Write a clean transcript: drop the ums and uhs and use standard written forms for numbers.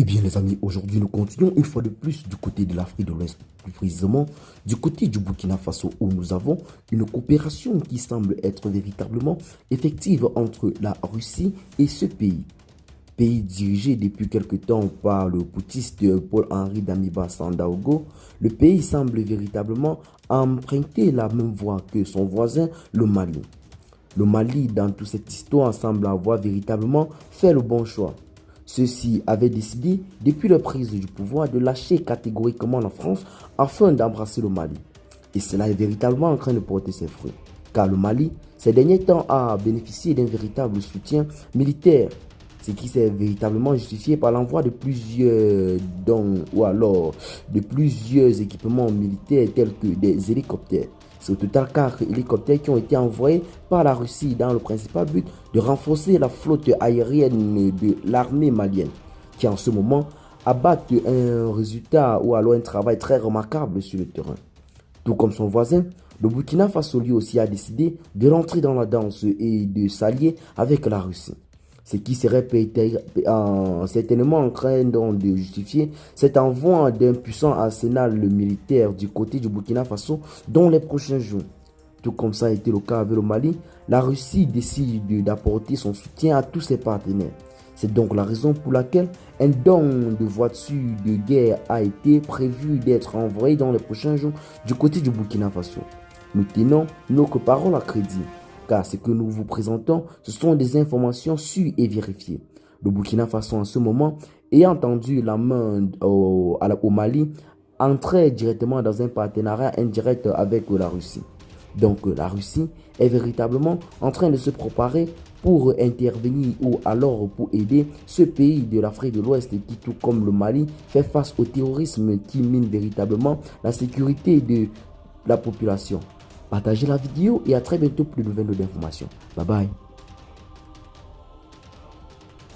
Eh bien les amis, aujourd'hui nous continuons une fois de plus du côté de l'Afrique de l'Ouest, plus précisément du côté du Burkina Faso où nous avons une coopération qui semble être véritablement effective entre la Russie et ce pays. Pays dirigé depuis quelque temps par le putschiste Paul-Henri Damiba Sandaogo, le pays semble véritablement emprunter la même voie que son voisin, le Mali. Le Mali, dans toute cette histoire, semble avoir véritablement fait le bon choix. Ceux-ci avaient décidé, depuis la prise du pouvoir, de lâcher catégoriquement la France afin d'embrasser le Mali. Et cela est véritablement en train de porter ses fruits. Car le Mali, ces derniers temps, a bénéficié d'un véritable soutien militaire, ce qui s'est véritablement justifié par l'envoi de plusieurs dons ou alors de plusieurs équipements militaires tels que des hélicoptères. C'est au total 4 hélicoptères qui ont été envoyés par la Russie dans le principal but de renforcer la flotte aérienne de l'armée malienne, qui en ce moment abattent un résultat ou alors un travail très remarquable sur le terrain. Tout comme son voisin, le Burkina Faso lui aussi a décidé de rentrer dans la danse et de s'allier avec la Russie. Ce qui serait certainement en train de justifier cet envoi d'un puissant arsenal militaire du côté du Burkina Faso dans les prochains jours. Tout comme ça a été le cas avec le Mali, la Russie décide d'apporter son soutien à tous ses partenaires. C'est donc la raison pour laquelle un don de voitures de guerre a été prévu d'être envoyé dans les prochains jours du côté du Burkina Faso. Nous tenons nos paroles à crédit, car ce que nous vous présentons, ce sont des informations sûres et vérifiées. Le Burkina Faso en ce moment, ayant tendu la main au Mali, entrait directement dans un partenariat indirect avec la Russie. Donc la Russie est véritablement en train de se préparer pour intervenir ou alors pour aider ce pays de l'Afrique de l'Ouest qui, tout comme le Mali, fait face au terrorisme qui mine véritablement la sécurité de la population. Partagez la vidéo et à très bientôt pour de nouvelles informations. Bye bye.